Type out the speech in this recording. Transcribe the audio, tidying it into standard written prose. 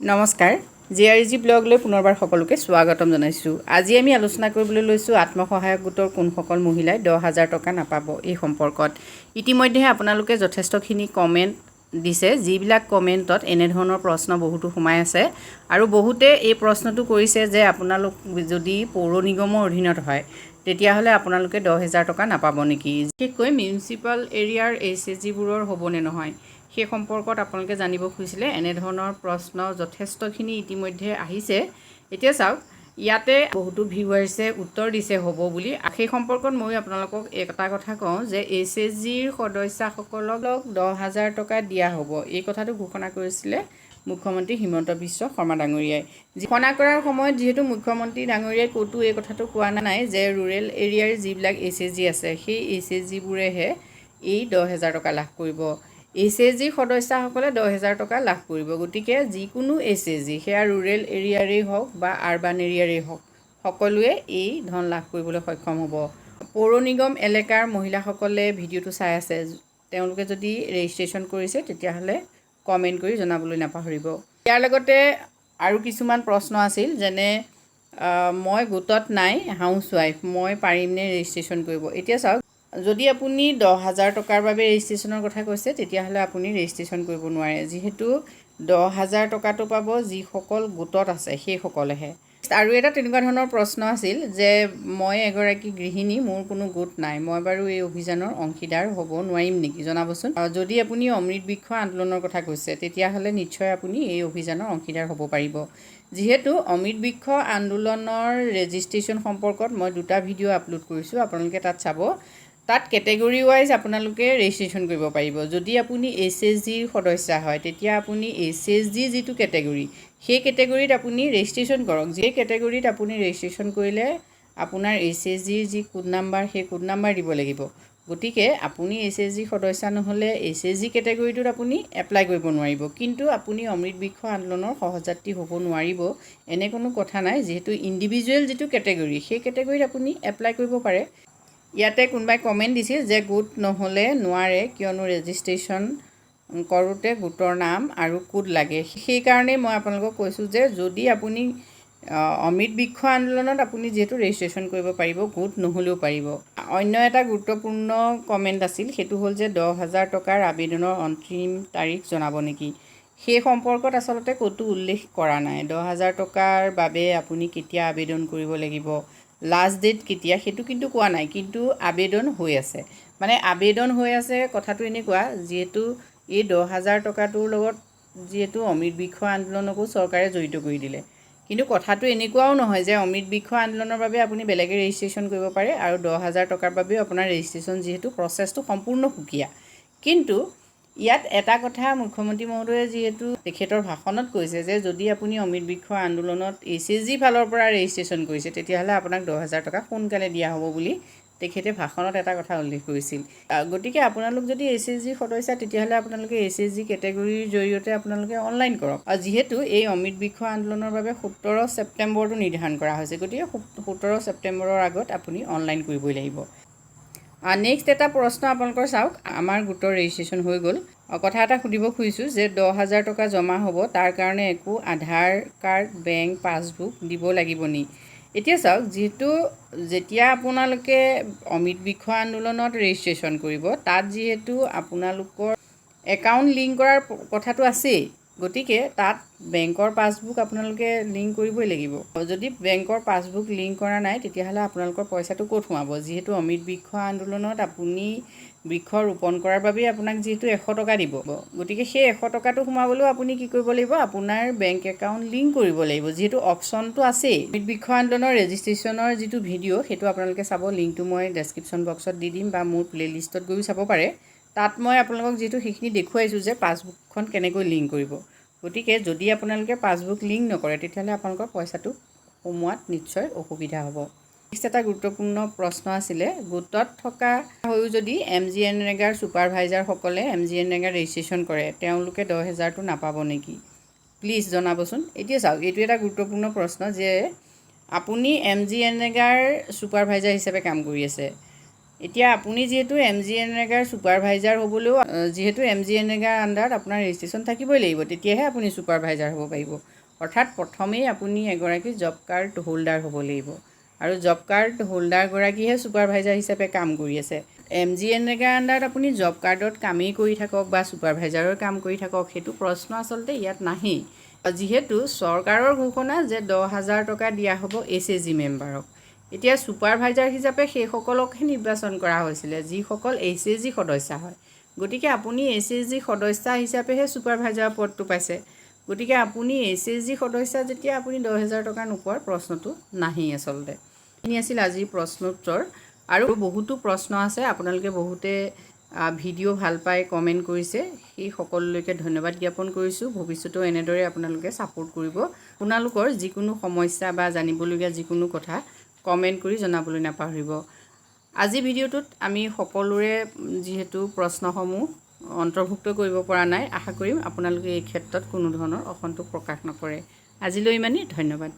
নমস্কাৰ জিআৰজি ব্লগলৈ পুনৰবাৰ সকলোকে স্বাগতম জনাইছোঁ। আজি আমি আলোচনা কৰিবলৈ লৈছোঁ আত্মসহায়ক গোটৰ কোনসকল মহিলাই 10,000 টকা নাপাব এই সম্পৰ্কত। ইতিমধ্যে আপোনালোকে যথেষ্টখিনি কমেণ্ট দিছে, যিবিলাক কমেণ্টত এনেধৰণৰ প্ৰশ্ন বহুতো সোমাই আছে আৰু বহুতে এই প্ৰশ্নটো কৰিছে যে আপোনালোক যদি পৌৰ নিগমৰ অধীনত হয় তেতিয়াহ'লে আপোনালোকে 10,000 টকা নাপাব নেকি, বিশেষকৈ মিউনিচিপাল এৰিয়াৰ SHGবোৰৰ হ'বনে নহয় সেই সম্পৰ্কত আপোনালোকে জানিব খুজিছিলে। এনেধৰণৰ প্ৰশ্ন যথেষ্টখিনি ইতিমধ্যে আহিছে। এতিয়া চাওক, ইয়াতে বহুতো ভিউৱাৰ্ছে উত্তৰ দিছে হ'ব বুলি। সেই সম্পৰ্কত মই আপোনালোকক এটা কথা কওঁ যে SHGৰ সদস্যসকলক 10,000 টকা দিয়া হ'ব, এই কথাটো ঘোষণা কৰিছিলে মুখ্যমন্ত্ৰী হিমন্ত বিশ্ব শৰ্মা ডাঙৰীয়াই। ঘোষণা কৰাৰ সময়ত যিহেতু মুখ্যমন্ত্ৰী ডাঙৰীয়াই ক'তো এই কথাটো কোৱা নাই যে ৰুৰেল এৰিয়াৰ যিবিলাক SHG আছে সেই SHGবোৰেহে এই 10,000 টকা লাভ কৰিব। SHG সদস্যসকলে 10,000 টকা লাভ কৰিব। গতিকে যিকোনো SHG, সেয়া ৰুৰেল এৰিয়াৰেই হওক বা আৰবান এৰিয়াৰেই হওক, সকলোৱে এই ধন লাভ কৰিবলৈ সক্ষম হ'ব। পৌৰ নিগম এলেকাৰ মহিলাসকলে ভিডিঅ'টো চাই আছে, তেওঁলোকে যদি ৰেজিষ্ট্ৰেশ্যন কৰিছে তেতিয়াহ'লে কমেণ্ট কৰি জনাবলৈ নাপাহৰিব। ইয়াৰ লগতে আৰু কিছুমান প্ৰশ্ন আছিল, যেনে মই গোটত নাই, হাউচৱাইফ, মই পাৰিমনে ৰেজিষ্ট্ৰেশ্যন কৰিব। এতিয়া চাওক, যদি আপুনি 10,000 টকাৰ বাবে ৰেজিষ্ট্ৰেশ্যনৰ কথা কৈছে তেতিয়াহ'লে আপুনি ৰেজিষ্ট্ৰেশ্যন কৰিব নোৱাৰে, যিহেতু 10,000 টকাটো পাব যিসকল গোটত আছে সেইসকলেহে। আৰু এটা তেনেকুৱা ধৰণৰ প্ৰশ্ন আছিল যে মই এগৰাকী গৃহিণী, মোৰ কোনো গোট নাই, মই বাৰু এই অভিযানৰ অংশীদাৰ হ'ব নোৱাৰিম নেকি, জনাবচোন। যদি আপুনি অমৃত বৃক্ষ আন্দোলনৰ কথা কৈছে তেতিয়াহ'লে নিশ্চয় আপুনি এই অভিযানৰ অংশীদাৰ হ'ব পাৰিব, যিহেতু অমৃত বৃক্ষ আন্দোলনৰ ৰেজিষ্ট্ৰেশ্যন সম্পৰ্কত মই 2টা ভিডিঅ' আপলোড কৰিছোঁ, আপোনালোকে তাত চাব। তাত কেটেগৰী ৱাইজ আপোনালোকে ৰেজিষ্ট্ৰেশ্যন কৰিব পাৰিব। যদি আপুনি SHGৰ সদস্য হয় তেতিয়া আপুনি SHG যিটো কেটেগৰী সেই কেটেগৰীত আপুনি ৰেজিষ্ট্ৰেশ্যন কৰক। যি কেটেগৰীত আপুনি ৰেজিষ্ট্ৰেশ্যন কৰিলে আপোনাৰ SHGৰ যি কোড নাম্বাৰ সেই কোড নাম্বাৰ দিব লাগিব। গতিকে আপুনি SHG সদস্য নহ'লে SHG কেটেগৰীটোত আপুনি এপ্লাই কৰিব নোৱাৰিব, কিন্তু আপুনি অমৃত বৃক্ষ আন্দোলনৰ সহযাত্ৰী হ'ব নোৱাৰিব এনে কোনো কথা নাই, যিহেতু ইণ্ডিভিজুৱেল যিটো কেটেগৰী সেই কেটেগৰীত আপুনি এপ্লাই কৰিব পাৰে। ইয়াতে কোনোবাই কমেণ্ট দিছিল যে গোট নহ'লে নোৱাৰে, কিয়নো ৰেজিষ্ট্ৰেশ্যন কৰোঁতে গোটৰ নাম আৰু কোড লাগে। সেইকাৰণেই মই আপোনালোকক কৈছোঁ যে যদি আপুনি অমৃত বৃক্ষ আন্দোলনত আপুনি যিহেতু ৰেজিষ্ট্ৰেশ্যন কৰিব পাৰিব, গোট নহ'লেও পাৰিব। অন্য এটা গুৰুত্বপূৰ্ণ কমেণ্ট আছিল, সেইটো হ'ল যে 10,000 টকাৰ আবেদনৰ অন্তিম তাৰিখ জনাব নেকি। সেই সম্পৰ্কত আচলতে ক'তো উল্লেখ কৰা নাই। 10,000 টকাৰ বাবে আপুনি কেতিয়া আবেদন কৰিব লাগিব, লাষ্ট ডেট কেতিয়া, সেইটো কিন্তু কোৱা নাই, কিন্তু আবেদন হৈ আছে। মানে আবেদন হৈ আছে কথাটো এনেকুৱা, যিহেতু এই 10,000 টকাটোৰ লগত যিহেতু অমৃত বৃক্ষ আন্দোলনকো চৰকাৰে জড়িত কৰি দিলে, কিন্তু কথাটো এনেকুৱাও নহয় যে অমৃত বৃক্ষ আন্দোলনৰ বাবে আপুনি বেলেগে ৰেজিষ্ট্ৰেশ্যন কৰিব পাৰে আৰু 10,000 টকাৰ বাবেও আপোনাৰ ৰেজিষ্ট্ৰেশ্যন, যিহেতু প্ৰচেছটো সম্পূৰ্ণ সুকীয়া। কিন্তু ইয়াত এটা কথা মুখ্যমন্ত্ৰী মহোদয়ে যিহেতু তেখেতৰ ভাষণত কৈছে যে যদি আপুনি অমৃত বৃক্ষ আন্দোলনত SHG ফালৰ পৰা ৰেজিষ্ট্ৰেশ্যন কৰিছে তেতিয়াহ'লে আপোনাক 10,000 টকা সোনকালে দিয়া হ'ব বুলি তেখেতে ভাষণত এটা কথা উল্লেখ কৰিছিল। গতিকে আপোনালোক যদি SHG সদস্য তেতিয়াহ'লে আপোনালোকে SHG কেটেগৰীৰ জৰিয়তে আপোনালোকে অনলাইন কৰক। আৰু যিহেতু এই অমৃত বৃক্ষ আন্দোলনৰ বাবে 17 ছেপ্টেম্বৰটো নিৰ্ধাৰণ কৰা হৈছে, গতিকে 17 ছেপ্টেম্বৰৰ আগত আপুনি অনলাইন কৰিবই লাগিব। নেক্সট এটা প্ৰশ্ন আপোনালোকৰ চাওক, আমাৰ গোটৰ ৰেজিষ্ট্ৰেশ্যন হৈ গ'ল, কথা এটা সুধিব খুজিছোঁ যে 10,000 টকা জমা হ'ব, তাৰ কাৰণে একো আধাৰ কাৰ্ড, বেংক পাছবুক দিব লাগিব নি। এতিয়া চাওক, যিহেতু যেতিয়া আপোনালোকে অমৃত বৃক্ষ আন্দোলনত ৰেজিষ্ট্ৰেশ্যন কৰিব, তাত যিহেতু আপোনালোকৰ একাউণ্ট লিংক কৰাৰ কথাটো আছেই, গতিকে তাত বেংকৰ পাছবুক আপোনালোকে লিংক কৰিবই লাগিব। যদি বেংকৰ পাছবুক লিংক কৰা নাই তেতিয়াহ'লে আপোনালোকৰ পইচাটো ক'ত সোমাব, যিহেতু অমৃত বৃক্ষ আন্দোলনত আপুনি বৃক্ষ ৰোপণ কৰাৰ বাবেই আপোনাক যিহেতু 100 টকা দিব, গতিকে সেই 100 টকাটো সোমাবলৈও আপুনি কি কৰিব লাগিব, আপোনাৰ বেংক একাউণ্ট লিংক কৰিব লাগিব, যিহেতু অপশ্যনটো আছেই। অমৃত বৃক্ষ আন্দোলনৰ ৰেজিষ্ট্ৰেশ্যনৰ যিটো ভিডিঅ' সেইটো আপোনালোকে চাব, লিংকটো মই ডেছক্ৰিপশ্যন বক্সত দি দিম বা মোৰ প্লে'লিষ্টত গৈও চাব পাৰে। তাত মই আপোনালোকক যিহেতু সেইখিনি দেখুৱাইছোঁ যে পাছবুকখন কেনেকৈ লিংক কৰিব। গতিকে যদি আপোনালোকে পাছবুক লিংক নকৰে তেতিয়াহ'লে আপোনালোকৰ পইচাটো সোমোৱাত নিশ্চয় অসুবিধা হ'ব। নেক্সট এটা গুৰুত্বপূৰ্ণ প্ৰশ্ন আছিলে, গোটত থকা হৈও যদি MGNৰেগাৰ ছুপাৰভাইজাৰসকলে MGNৰেগাৰ ৰেজিষ্ট্ৰেশ্যন কৰে তেওঁলোকে 10,000টো নাপাব নেকি, প্লিজ জনাবচোন। এতিয়া চাওক, এইটো এটা গুৰুত্বপূৰ্ণ প্ৰশ্ন যে আপুনি MGNৰেগাৰ ছুপাৰভাইজাৰ হিচাপে কাম কৰি আছে, এতিয়া আপুনি যেহেতু MGNৰেগাৰ ছুপাৰভাইজাৰ হ'বলৈও যেহেতু MGNৰেগাৰ আণ্ডাৰত আপোনাৰ ৰেজিষ্ট্ৰেশ্যন থাকিবই লাগিব, তেতিয়াহে আপুনি ছুপাৰভাইজাৰ হ'ব পাৰিব। অৰ্থাৎ প্ৰথমেই আপুনি এগৰাকী জব কাৰ্ড হোল্ডাৰ হ'ব লাগিব, আৰু জব কাৰ্ড হোল্ডাৰগৰাকীহে ছুপাৰভাইজাৰ হিচাপে কাম কৰি আছে। MGNৰেগাৰ আণ্ডাৰত আপুনি জব কাৰ্ডত কামেই কৰি থাকক বা ছুপাৰভাইজাৰৰ কাম কৰি থাকক, সেইটো প্ৰশ্ন আচলতে ইয়াত নাহেই। যিহেতু চৰকাৰৰ ঘোষণা যে 10,000 টকা দিয়া হ'ব SHG মেম্বাৰক। এতিয়া ছুপাৰভাইজাৰ হিচাপে সেইসকলকহে নিৰ্বাচন কৰা হৈছিলে যিসকল SHG সদস্য হয়। গতিকে আপুনি SHG সদস্য হিচাপেহে ছুপাৰভাইজাৰৰ পদটো পাইছে। গতিকে আপুনি SHG সদস্য যেতিয়া আপুনি 10,000 টকা নোপোৱাৰ প্ৰশ্নটো নাহেই আচলতে। এইখিনি আছিল আজিৰ প্ৰশ্নোত্তৰ। আৰু বহুতো প্ৰশ্ন আছে, আপোনালোকে বহুতে ভিডিঅ' ভাল পাই কমেণ্ট কৰিছে, সেই সকলোলৈকে ধন্যবাদ জ্ঞাপন কৰিছোঁ। ভৱিষ্যতেও এনেদৰে আপোনালোকে ছাপোৰ্ট কৰিব। আপোনালোকৰ যিকোনো সমস্যা বা জানিবলগীয়া যিকোনো কথা কমেণ্ট কৰি জনাবলৈ নাপাহৰিব। আজি ভিডিঅ'টোত আমি সকলোৰে যিহেতু প্ৰশ্নসমূহ অন্তৰ্ভুক্ত কৰিব পৰা নাই, আশা কৰিম আপোনালোকে এই ক্ষেত্ৰত কোনো ধৰণৰ অসন্তোষ প্ৰকাশ নকৰে। আজিলৈ ইমানেই, ধন্যবাদ।